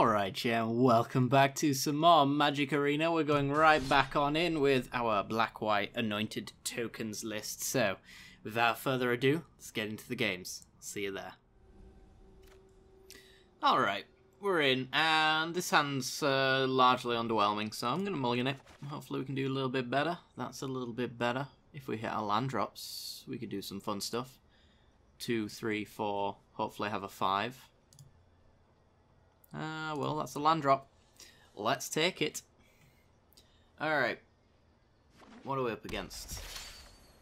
Alright, yeah, welcome back to some more Magic Arena. We're going right back on in with our black-white anointed tokens list. So, without further ado, let's get into the games. See you there. Alright, we're in, and this hand's largely underwhelming, so I'm going to mulligan it. Hopefully we can do a little bit better. That's a little bit better. If we hit our land drops, we could do some fun stuff. 2, 3, 4, hopefully have a 5. Well, that's a land drop. Let's take it. Alright. What are we up against?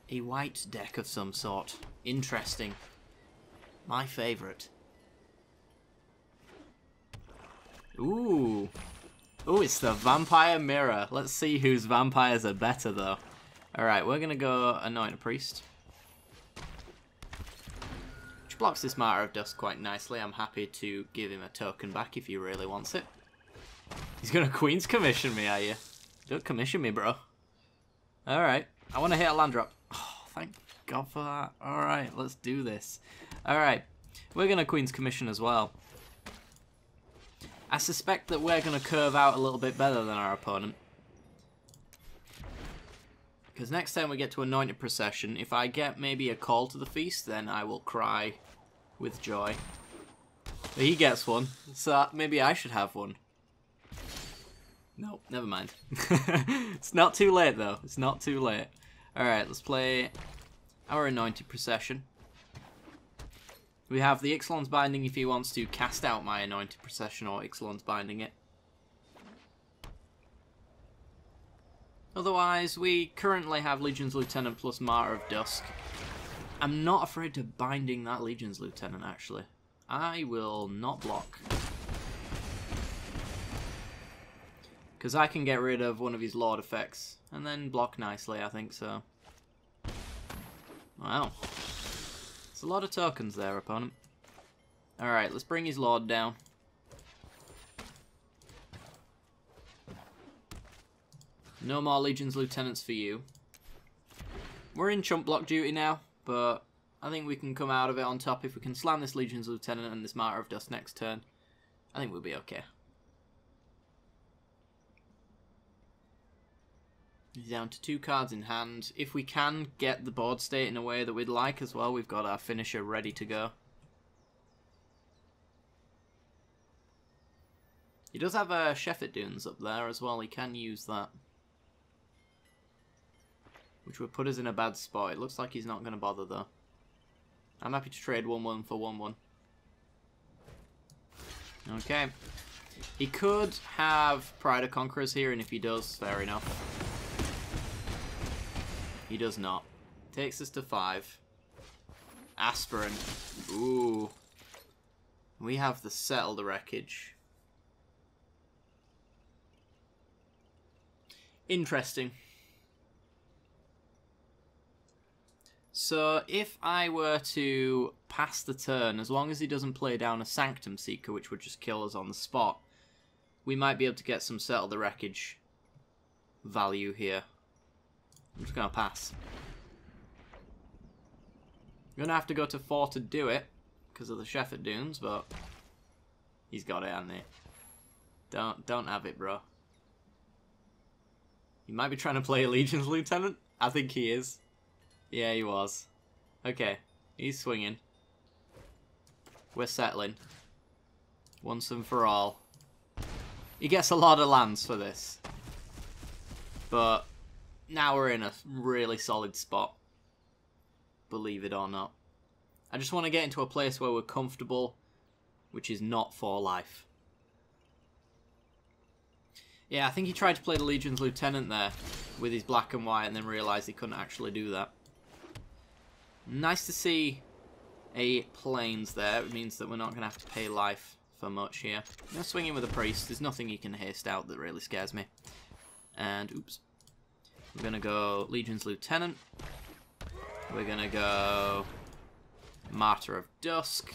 A white deck of some sort. Interesting. My favourite. Ooh. Ooh, it's the Vampire Mirror. Let's see whose vampires are better, though. Alright, we're going to go Anoint a Priest. Blocks this Martyr of Dust quite nicely. I'm happy to give him a token back if he really wants it. He's gonna Queen's Commission me, are you? Don't commission me, bro. Alright. I want to hit a land drop. Oh, thank God for that. Alright, let's do this. Alright. We're gonna Queen's Commission as well. I suspect that we're gonna curve out a little bit better than our opponent. Because next time we get to Anointed Procession, if I get maybe a Call to the Feast, then I will cry with joy. But he gets one, so maybe I should have one. No, never mind. It's not too late, though. It's not too late. Alright, let's play our Anointed Procession. We have the Ixalan's Binding if he wants to cast out my Anointed Procession, or Ixalan's Binding it. Otherwise, we currently have Legion's Lieutenant plus Martyr of Dusk. I'm not afraid to binding that Legion's Lieutenant, actually. I will not block. Because I can get rid of one of his Lord effects. And then block nicely, I think so. Wow. It's a lot of tokens there, opponent. Alright, let's bring his Lord down. No more Legion's Lieutenants for you. We're in chump block duty now, but I think we can come out of it on top if we can slam this Legion's Lieutenant and this Martyr of Dust next turn. I think we'll be okay. He's down to 2 cards in hand. If we can get the board state in a way that we'd like as well, we've got our finisher ready to go. He does have a Sheffet Dunes up there as well, he can use that. Which would put us in a bad spot. It looks like he's not going to bother, though. I'm happy to trade 1-1 for 1-1. Okay. He could have Pride of Conquerors here, and if he does, fair enough. He does not. Takes us to 5. Aspirin. Ooh. We have the Settle the Wreckage. Interesting. So, if I were to pass the turn, as long as he doesn't play down a Sanctum Seeker, which would just kill us on the spot, we might be able to get some Settle the Wreckage value here. I'm just going to pass. I'm going to have to go to 4 to do it, because of the Sheffet Dunes, but he's got it, hasn't he? Don't have it, bro. He might be trying to play a Legion's Lieutenant. I think he is. Yeah, he was. Okay, he's swinging. We're settling. Once and for all. He gets a lot of lands for this. But now we're in a really solid spot. Believe it or not. I just want to get into a place where we're comfortable, which is not for life. Yeah, I think he tried to play the Legion's Lieutenant there with his black and white and then realised he couldn't actually do that. Nice to see a Plains there. It means that we're not going to have to pay life for much here. I'm going to swing in with a Priest. There's nothing you can haste out that really scares me. And, oops. We're going to go Legion's Lieutenant. We're going to go Martyr of Dusk.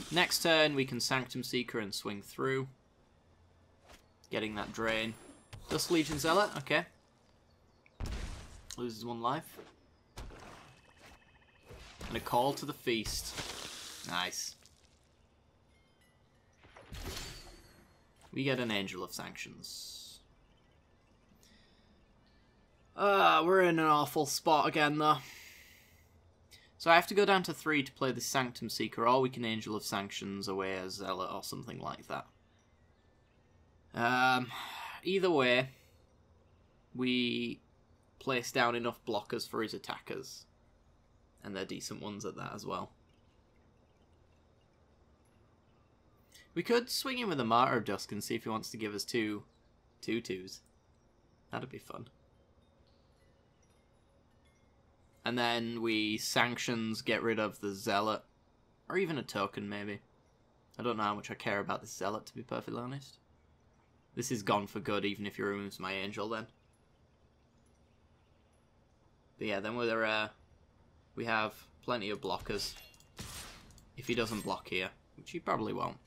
Next turn, we can Sanctum Seeker and swing through. Getting that drain. Dusk Legion Zealot, okay. Loses 1 life. And a Call to the Feast. Nice. we get an Angel of Sanctions. We're in an awful spot again, though. So I have to go down to 3 to play the Sanctum Seeker, or we can Angel of Sanctions away as Zealot or something like that. Either way, we place down enough blockers for his attackers. And they're decent ones at that as well. We could swing him with a Martyr of Dusk and see if he wants to give us two 2/2s. That'd be fun. And then we Sanctions, get rid of the Zealot. Or even a token, maybe. I don't know how much I care about this Zealot, to be perfectly honest. This is gone for good, even if he removes my Angel then. But yeah, then we have plenty of blockers. If he doesn't block here, which he probably won't.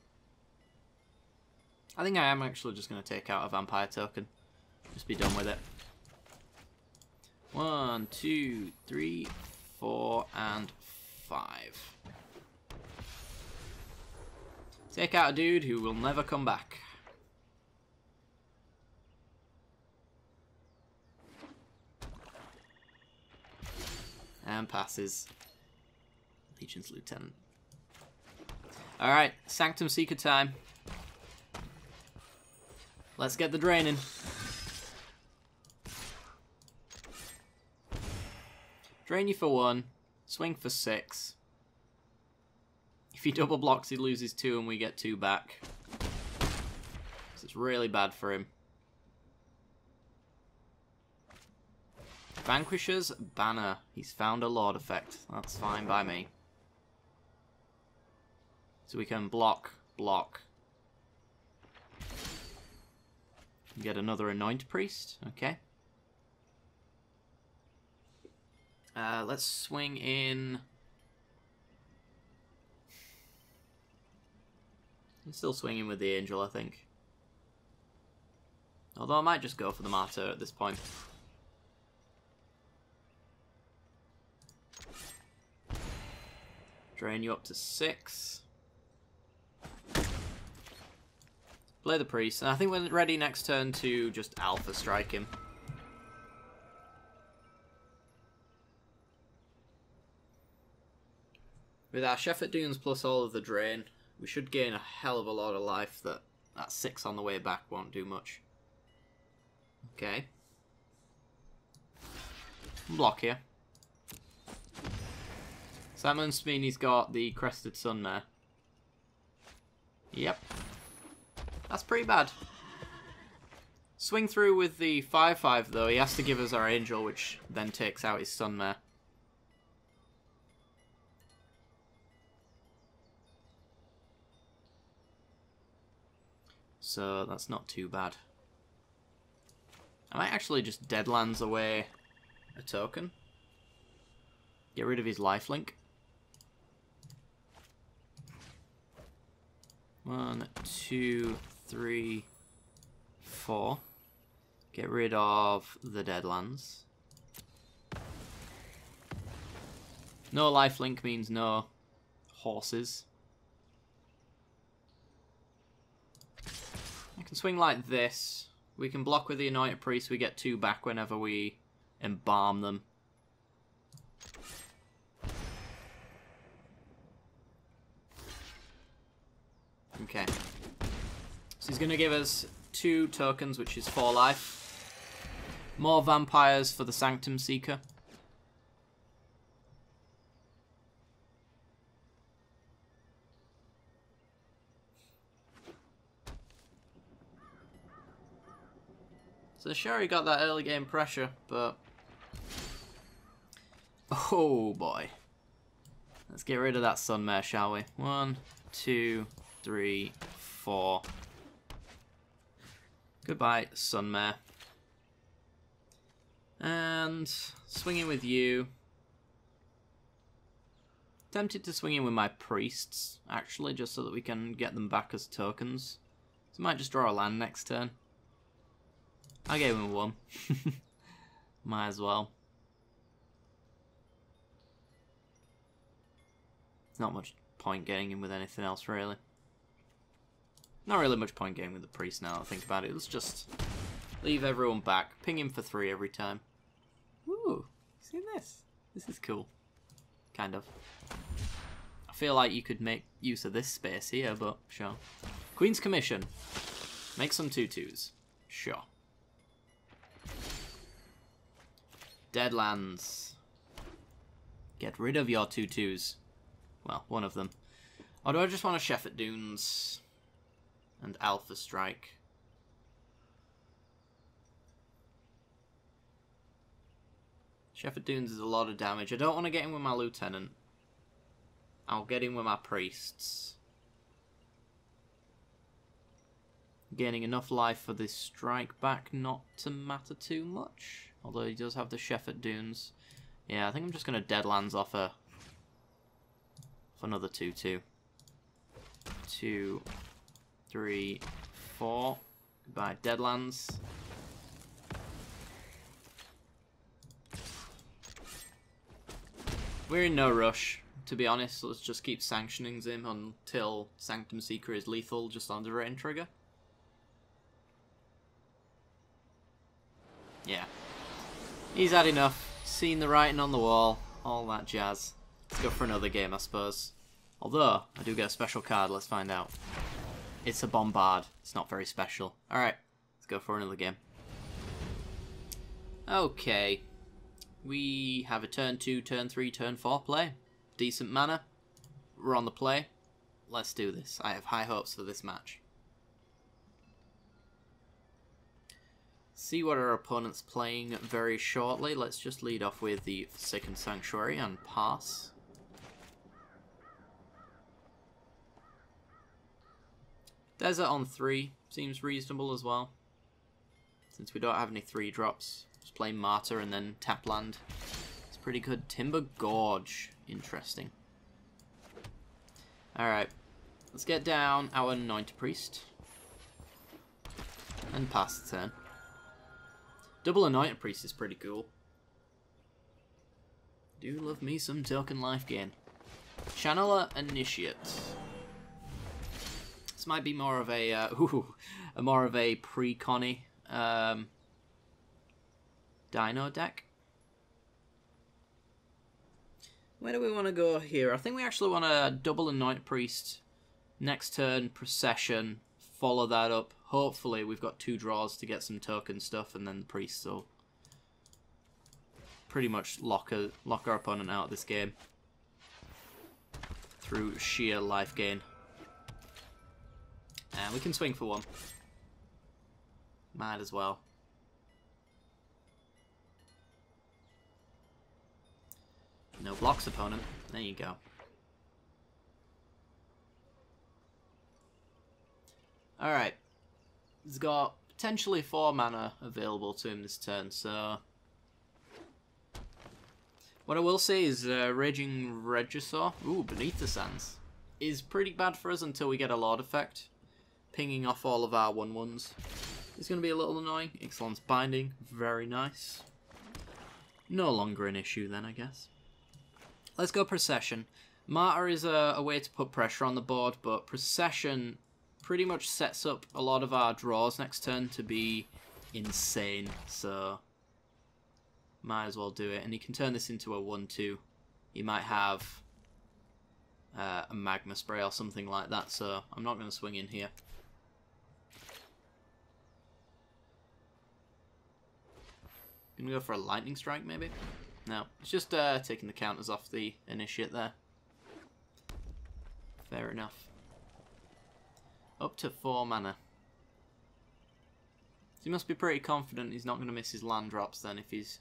I think I am actually just going to take out a Vampire token. Just be done with it. 1, 2, 3, 4, and 5. Take out a dude who will never come back. And passes. Legion's Lieutenant. Alright, Sanctum Seeker time. Let's get the draining. Drain you for 1. Swing for 6. If he double blocks, he loses 2 and we get 2 back. So it's really bad for him. Vanquisher's Banner. He's found a Lord effect. That's fine by me. So we can block. Get another Anoint Priest. Okay. Let's swing in. I'm still swinging with the Angel, I think. Although I might just go for the Martyr at this point. Drain you up to 6. Play the Priest. And I think we're ready next turn to just Alpha Strike him. With our Shepherd Dunes plus all of the drain, we should gain a hell of a lot of life that 6 on the way back won't do much. Okay. Block here. So that must mean he's got the Crested Sun there. Yep. That's pretty bad. Swing through with the 5/5 though. He has to give us our Angel, which then takes out his Sunmare. So that's not too bad. I might actually just Deadlands away a token. Get rid of his lifelink. 1, 2, 3, 4. Get rid of the Deadlands. No lifelink means no horses. I can swing like this. We can block with the Anointed Priest. We get 2 back whenever we embalm them. Okay. So he's going to give us 2 tokens, which is 4 life. More vampires for the Sanctum Seeker. So sure, he got that early game pressure, but... oh boy. Let's get rid of that Sunmare, shall we? 1, 2, 3, 4. Goodbye, Sunmare. And swinging with you. Tempted to swing in with my priests, actually, just so that we can get them back as tokens. So I might just draw a land next turn. I gave him 1. Might as well. Not much point getting him with anything else, really. Not really much point getting with the priest now that I think about it. Let's just leave everyone back. Ping him for 3 every time. Ooh, see this? This is cool. Kind of. I feel like you could make use of this space here, but sure. Queen's Commission. Make some 2/2s. Sure. Deadlands. Get rid of your 2/2s. Well, one of them. Or do I just want a Shepherd Dunes and Alpha Strike? Shepherd Dunes is a lot of damage. I don't want to get in with my Lieutenant. I'll get in with my Priests. Gaining enough life for this strike back not to matter too much. Although he does have the Shepherd Dunes. Yeah, I think I'm just going to Deadlands off for another 2/2. 2, 3, 4. Goodbye, Deadlands. We're in no rush, to be honest. Let's just keep sanctioning him until Sanctum Seeker is lethal just on the rain trigger. Yeah. He's had enough. Seen the writing on the wall. All that jazz. Let's go for another game, I suppose. Although, I do get a special card. Let's find out. It's a Bombard. It's not very special. Alright. Let's go for another game. Okay. We have a turn 2, turn 3, turn 4 play. Decent mana. We're on the play. Let's do this. I have high hopes for this match. See what our opponent's playing very shortly. Let's just lead off with the Forsaken Sanctuary and pass. Desert on 3 seems reasonable as well. Since we don't have any 3-drops. Just play Martyr and then tap land. It's pretty good. Timber Gorge. Interesting. Alright. Let's get down our Anointed Priest. And pass the turn. Double Anointed Priest is pretty cool. Do love me some token life gain. Channeler Initiate. This might be more of a more of a pre-Connie Dino deck. Where do we want to go here? I think we actually want to double Anointed Priest. Next turn, Procession. Follow that up. Hopefully we've got 2 draws to get some token stuff, and then the Priest will pretty much lock our opponent out of this game through sheer life gain. And we can swing for 1. Might as well. No blocks, opponent. There you go. Alright. He's got potentially 4 mana available to him this turn, so... What I will say is Raging Regisaur, Beneath the Sands, is pretty bad for us until we get a Lord effect. Pinging off all of our 1/1s. It's going to be a little annoying. Ixalan's Binding, very nice. No longer an issue then, I guess. Let's go Procession. Martyr is a way to put pressure on the board, but Procession pretty much sets up a lot of our draws next turn to be insane, so might as well do it. And he can turn this into a 1/2. He might have a Magma Spray or something like that, so I'm not going to swing in here. Gonna go for a Lightning Strike, maybe? No, it's just taking the counters off the Initiate there. Fair enough. Up to 4 mana. So he must be pretty confident he's not going to miss his land drops then if he's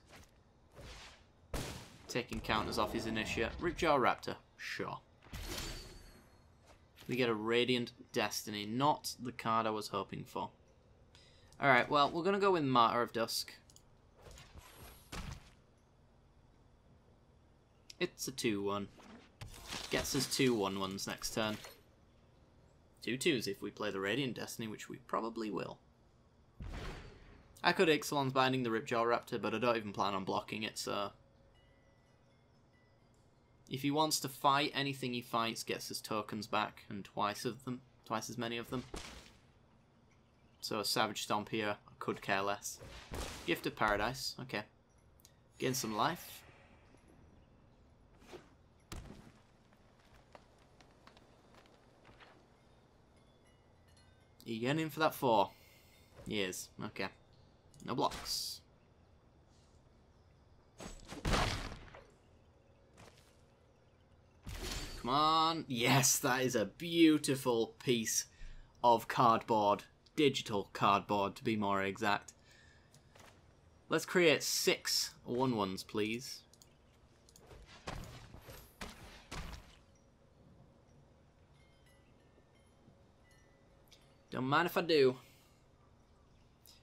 taking counters off his Initiate. Ripjaw Raptor, sure. We get a Radiant Destiny, not the card I was hoping for. Alright, well, we're going to go with Martyr of Dusk. It's a 2/1. Gets us 2 1/1s next turn. 2/2s if we play the Radiant Destiny, which we probably will. I could Ixalan's Binding the Ripjaw Raptor, but I don't even plan on blocking it, so... If he wants to fight, anything he fights gets his tokens back, and twice as many of them. So Savage Stomp here, I could care less. Gift of Paradise, okay. Gain some life. Are you getting in for that 4? He is, okay. No blocks. Come on. Yes, that is a beautiful piece of cardboard. Digital cardboard, to be more exact. Let's create 6 1/1s, please. Don't mind if I do.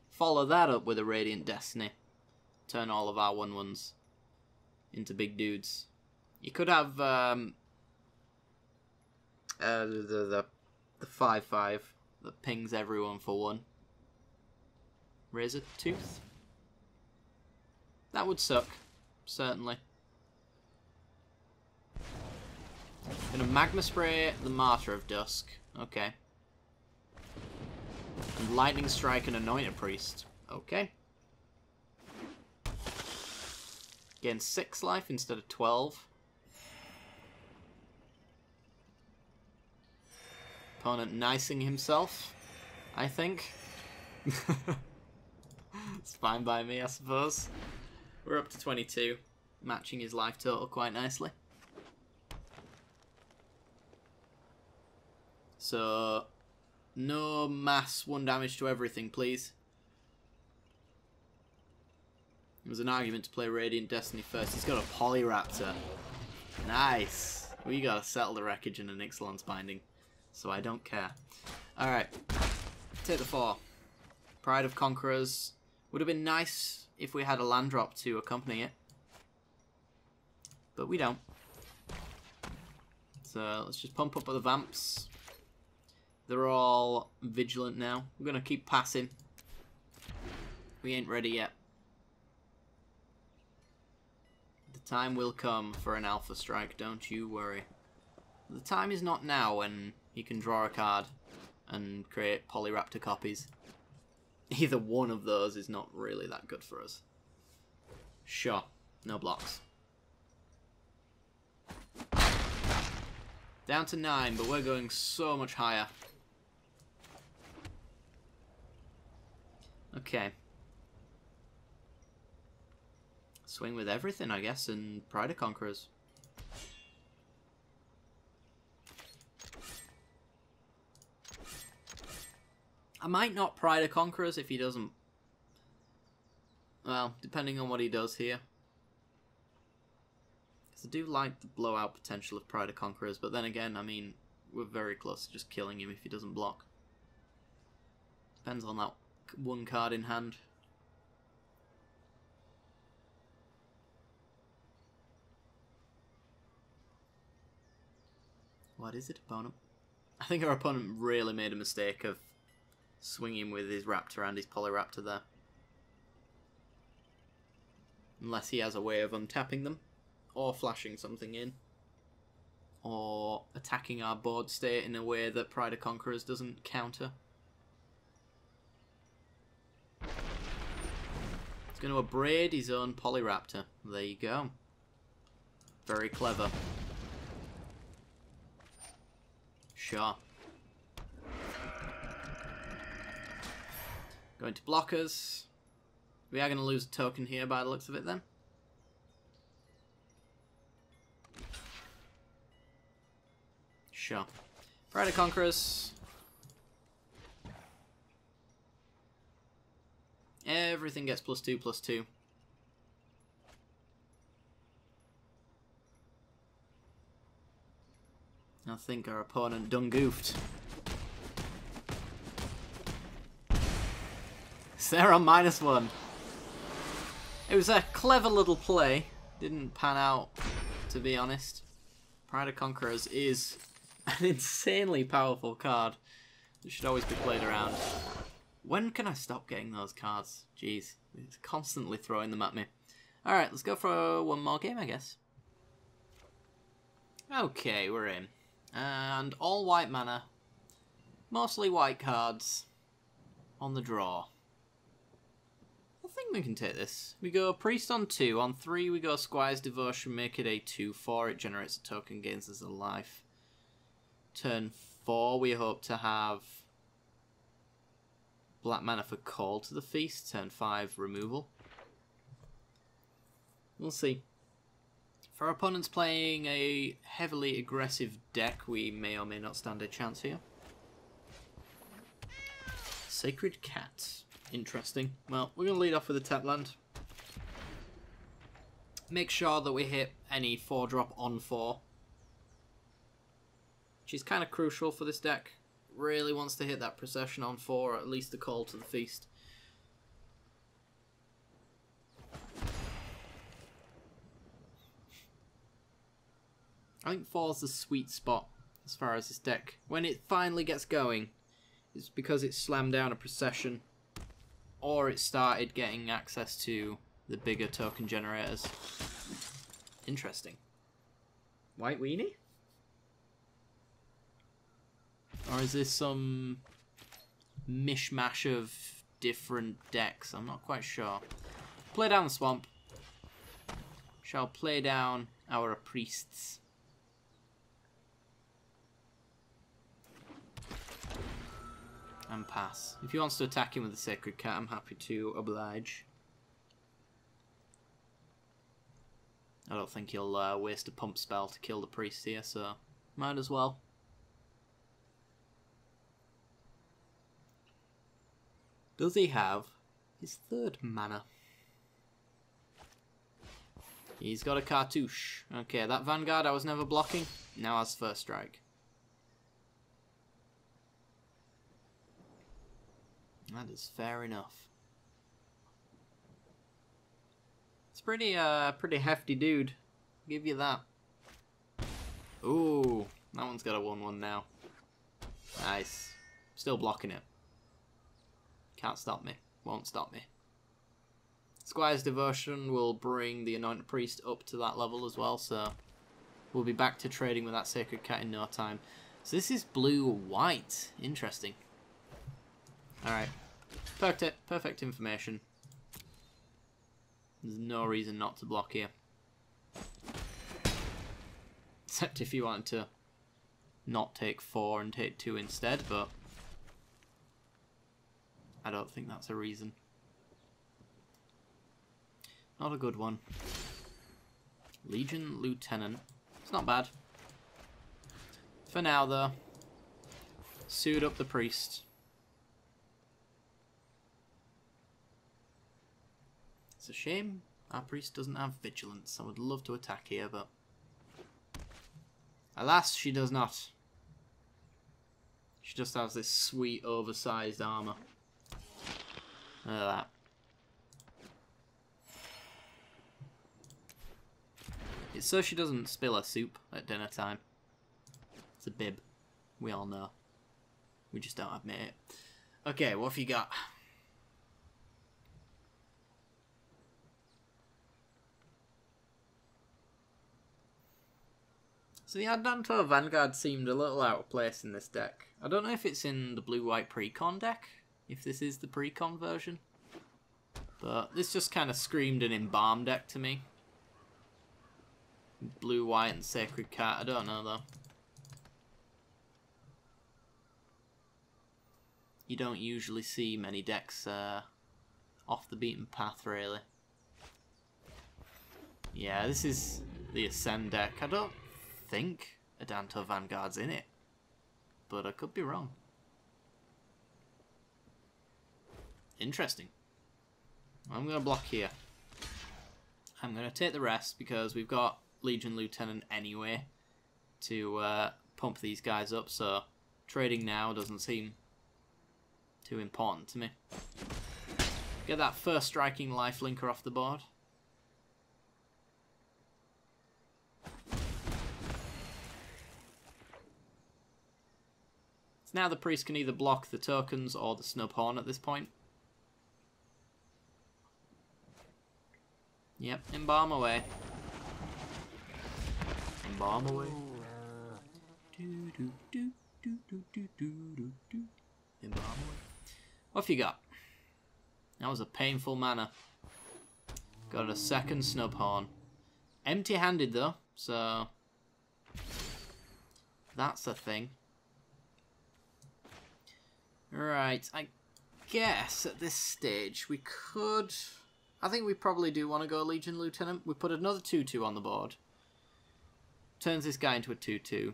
Follow that up with a Radiant Destiny. Turn all of our 1/1s into big dudes. You could have the 5/5 that pings everyone for 1. Razor Tooth. That would suck, certainly. Gonna Magma Spray the Martyr of Dusk. Okay. And Lightning Strike and Anointed Priest. Okay. Gain 6 life instead of 12. Opponent nicing himself, I think. It's fine by me, I suppose. We're up to 22, matching his life total quite nicely. So, no mass 1 damage to everything, please. There was an argument to play Radiant Destiny first. He's got a Polyraptor. Nice. We gotta settle the wreckage in an Ixalan's Binding, so I don't care. Alright, take the 4. Pride of Conquerors. Would have been nice if we had a land drop to accompany it, but we don't. So let's just pump up the Vamps. They're all vigilant now. We're gonna keep passing. We ain't ready yet. The time will come for an Alpha Strike, don't you worry. The time is not now when you can draw a card and create Polyraptor copies. Either one of those is not really that good for us. Sure, no blocks. Down to 9, but we're going so much higher. Okay. Swing with everything, I guess, and Pride of Conquerors. I might not Pride of Conquerors if he doesn't... Well, depending on what he does here. Because I do like the blowout potential of Pride of Conquerors, but then again, I mean, we're very close to just killing him if he doesn't block. Depends on that 1 card in hand. What is it, opponent? I think our opponent really made a mistake of swinging with his Raptor and his Polyraptor there. Unless he has a way of untapping them, or flashing something in, or attacking our board state in a way that Pride of Conquerors doesn't counter. He's going to abrade his own Polyraptor. There you go. Very clever. Sure. Going to blockers. We are going to lose a token here by the looks of it then. Sure. Pride of Conquerors. Everything gets +2/+2. I think our opponent done goofed. They're on -1. It was a clever little play. Didn't pan out, to be honest. Pride of Conquerors is an insanely powerful card that should always be played around. When can I stop getting those cards? Jeez, it's constantly throwing them at me. Alright, let's go for 1 more game, I guess. Okay, we're in. And all white mana. Mostly white cards. on the draw. I think we can take this. We go Priest on 2. On 3 we go Squire's Devotion, make it a 2/4. It generates a token, gains us a life. Turn 4 we hope to have black mana for Call to the Feast. Turn 5 removal. We'll see. For our opponents playing a heavily aggressive deck, we may or may not stand a chance here. Sacred Cat. Interesting. Well, we're going to lead off with a tap land. Make sure that we hit any 4-drop on 4. Which is kind of crucial for this deck. Really wants to hit that Procession on 4, or at least the Call to the Feast. I think 4's the sweet spot as far as this deck. When it finally gets going, it's because it slammed down a Procession, or it started getting access to the bigger token generators. Interesting. White Weenie? Or is this some mishmash of different decks? I'm not quite sure. Play down the swamp. Shall play down our priests. And pass. If he wants to attack him with the Sacred Cat, I'm happy to oblige. I don't think he'll waste a pump spell to kill the priest here, so might as well. Does he have his 3rd mana? He's got a cartouche. Okay, that Vanguard I was never blocking, now has first strike. That is fair enough. It's pretty hefty dude. Give you that. Ooh, that one's got a 1/1 now. Nice. Still blocking it. Can't stop me. Won't stop me. Squire's Devotion will bring the Anointed Priest up to that level as well, so we'll be back to trading with that Sacred Cat in no time. So this is blue-white. Interesting. Alright. Perfect information. There's no reason not to block here. Except if you wanted to not take 4 and take 2 instead, but I don't think that's a reason. Not a good one. Legion Lieutenant. It's not bad. For now, though. Suit up the priest. It's a shame our priest doesn't have vigilance. I would love to attack here, but alas, she does not. She just has this sweet oversized armor. Look at that. It's so she doesn't spill her soup at dinner time. It's a bib. We all know. We just don't admit it. Okay, what have you got? So the Adanto Vanguard seemed a little out of place in this deck. I don't know if it's in the blue-white pre-con deck, if this is the pre-con version. But this just kind of screamed an Embalm deck to me. Blue-white and Sacred Cat, I don't know though. You don't usually see many decks off the beaten path, really. Yeah, this is the Ascend deck. I don't think Adanto Vanguard's in it, but I could be wrong. Interesting. I'm going to block here. I'm going to take the rest because we've got Legion Lieutenant anyway to pump these guys up, so trading now doesn't seem too important to me. Get that first striking lifelinker off the board. So now the priest can either block the tokens or the snub horn at this point. Yep, embalm away. Embalm away. Embalm away. What have you got? That was a painful manner. Got a second snub horn. Empty-handed though, so that's a thing. Right, I guess at this stage we could... I think we probably do want to go Legion Lieutenant. We put another 2-2 on the board. Turns this guy into a 2-2.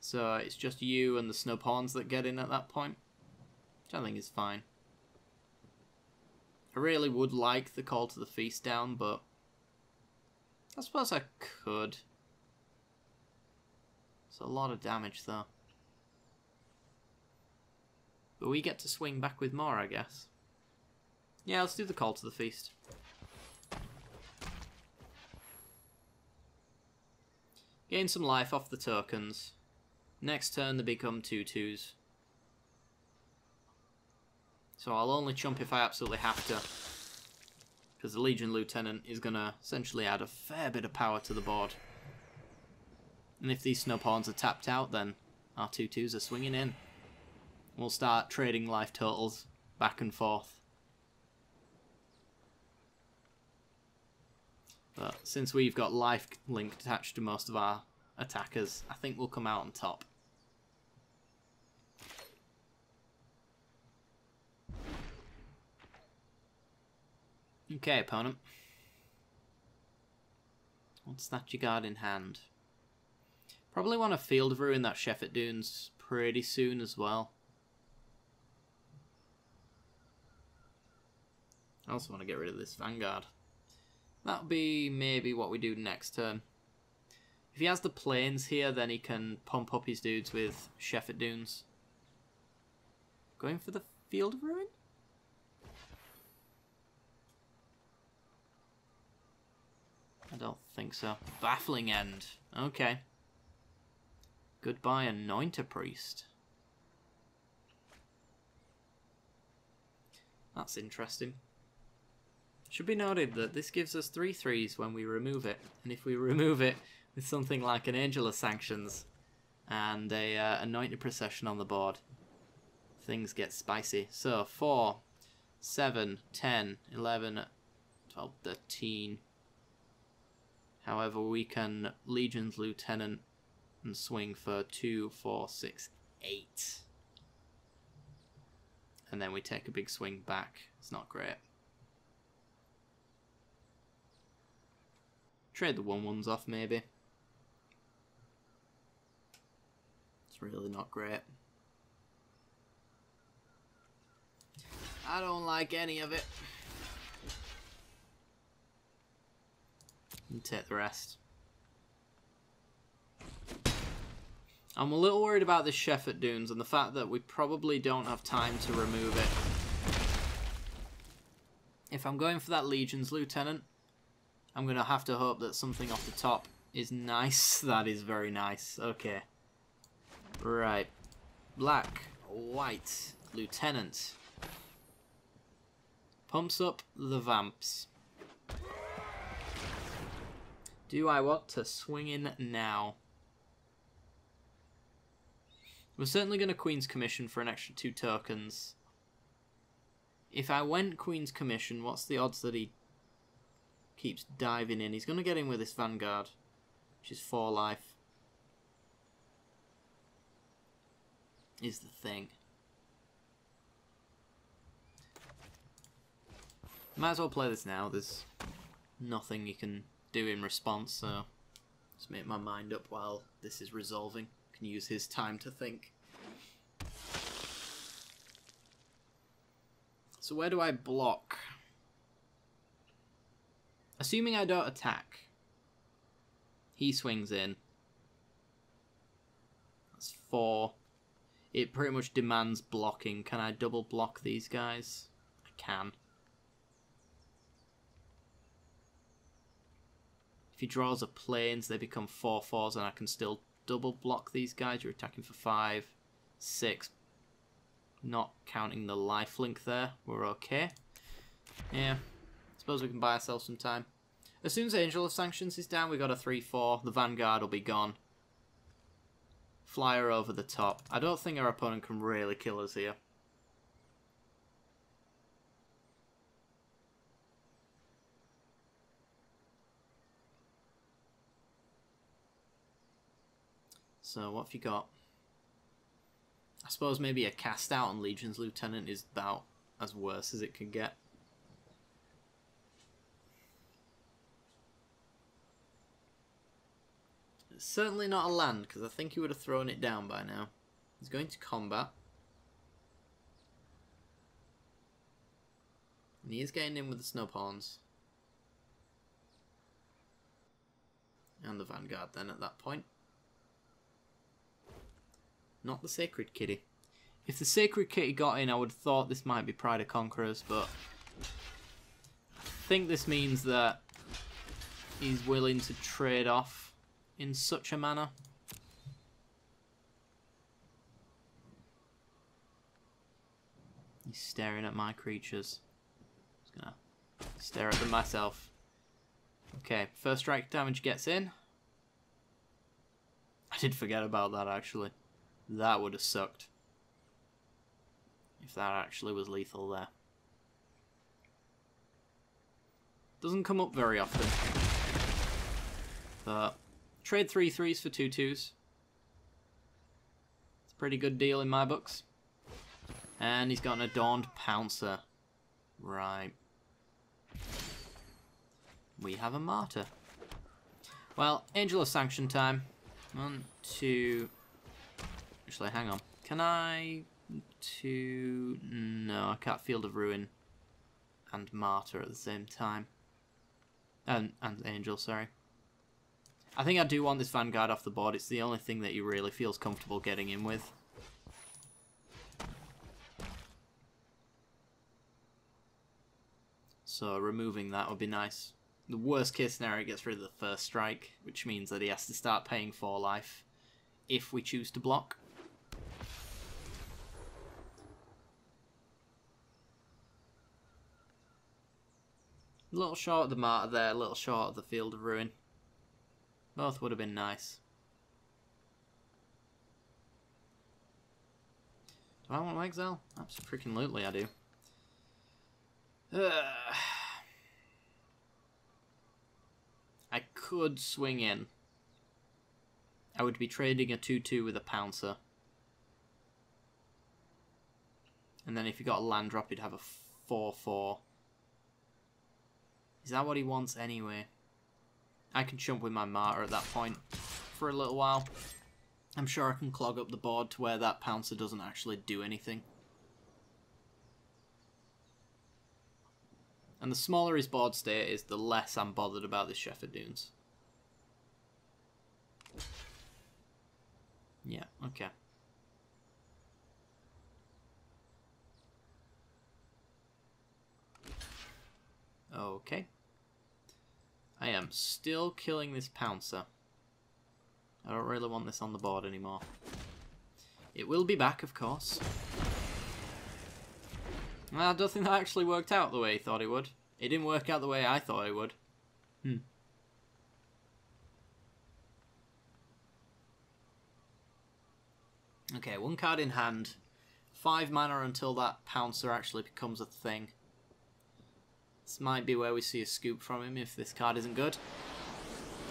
So it's just you and the snub horns that get in at that point. Which I think is fine. I really would like the Call to the Feast down, but I suppose I could. It's a lot of damage though. But we get to swing back with more, I guess. Yeah, let's do the Call to the Feast. Gain some life off the tokens. Next turn they become 2-2s. So I'll only chump if I absolutely have to. Because the Legion Lieutenant is going to essentially add a fair bit of power to the board. And if these snub horns are tapped out, then our 2-2s are swinging in. We'll start trading life totals back and forth. But since we've got life link attached to most of our attackers, I think we'll come out on top. Okay, opponent. What's that you got in hand? Probably want to Field of Ruin that Sheffet Dunes pretty soon as well. I also want to get rid of this Vanguard. That'll be maybe what we do next turn. If he has the planes here, then he can pump up his dudes with Sheffet Dunes. Going for the Field of Ruin? I don't think so. Baffling End. Okay. Goodbye, Anointer Priest. That's interesting. Should be noted that this gives us 3/3s when we remove it. And if we remove it with something like an Angel of Sanctions and a Anointed Procession on the board, things get spicy. So 4, 7, 10, 11, 12, 13... However, we can Legion's Lieutenant and swing for 2, 4, 6, 8. And then we take a big swing back. It's not great. Trade the 1/1s off, maybe. It's really not great. I don't like any of it. And take the rest. I'm a little worried about this Sheffet Dunes and the fact that we probably don't have time to remove it. If I'm going for that Legion's Lieutenant, I'm going to have to hope that something off the top is nice. That is very nice. Okay. Right. Black, white, Lieutenant. Pumps up the Vamps. Do I want to swing in now? We're certainly going to Queen's Commission for an extra 2 tokens. If I went Queen's Commission, what's the odds that he keeps diving in? He's going to get in with this Vanguard, which is 4 life. Is the thing. Might as well play this now. There's nothing you can do in response, so just make my mind up while this is resolving. Can use his time to think. So where do I block? Assuming I don't attack, he swings in. That's 4. It pretty much demands blocking. Can I double block these guys? I can. If he draws a planes, they become 4/4s, and I can still double block these guys. You're attacking for 5, 6. Not counting the lifelink there. We're okay. Yeah. Suppose we can buy ourselves some time. As soon as Angel of Sanctions is down, we got a 3/4. The Vanguard will be gone. Flyer over the top. I don't think our opponent can really kill us here. So what have you got? I suppose maybe a cast out on Legion's Lieutenant is about as worse as it can get. It's certainly not a land, because I think he would have thrown it down by now. He's going to combat. And he is getting in with the snow pawns. And the Vanguard then at that point. Not the Sacred Kitty. If the Sacred Kitty got in, I would have thought this might be Pride of Conquerors, but I think this means that he's willing to trade off in such a manner. He's staring at my creatures. Just gonna stare at them myself. Okay, first strike damage gets in. I did forget about that actually. That would have sucked. If that actually was lethal there. Doesn't come up very often. But trade 3/3s for 2/2s. It's a pretty good deal in my books. And he's got an Adorned Pouncer. Right. We have a Martyr. Well, Angel of Sanction time. 1, 2... Actually, hang on. Can I... No, I can't Field of Ruin and Martyr at the same time. And Angel, sorry. I think I do want this Vanguard off the board. It's the only thing that he really feels comfortable getting in with. So removing that would be nice. The worst case scenario gets rid of the first strike, which means that he has to start paying 4 life if we choose to block. A little short of the Martyr there, a little short of the Field of Ruin. Both would have been nice. Do I want to exile? Absolutely I do. I could swing in. I would be trading a 2/2 with a Pouncer. And then if you got a land drop, you'd have a 4/4. Is that what he wants anyway? I can chump with my Martyr at that point for a little while. I'm sure I can clog up the board to where that Pouncer doesn't actually do anything. And the smaller his board state is, the less I'm bothered about this Shepherd Dunes. Yeah, okay. Okay. I am still killing this Pouncer. I don't really want this on the board anymore. It will be back, of course. I don't think that actually worked out the way he thought it would. It didn't work out the way I thought it would. Okay, 1 card in hand. 5 mana until that Pouncer actually becomes a thing. This might be where we see a scoop from him if this card isn't good.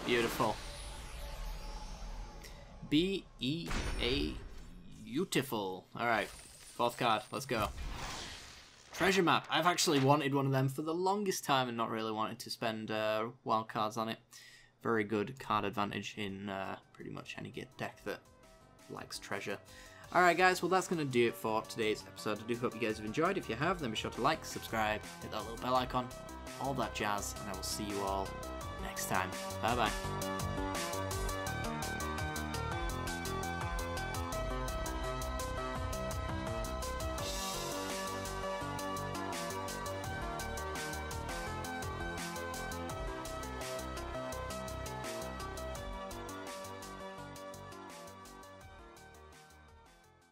Beautiful. Beautiful. Alright, 4th card, let's go. Treasure map. I've actually wanted one of them for the longest time and not really wanted to spend wild cards on it. Very good card advantage in pretty much any deck that likes treasure. Alright guys, well that's going to do it for today's episode. I do hope you guys have enjoyed. If you have, then be sure to like, subscribe, hit that little bell icon, all that jazz, and I will see you all next time. Bye bye.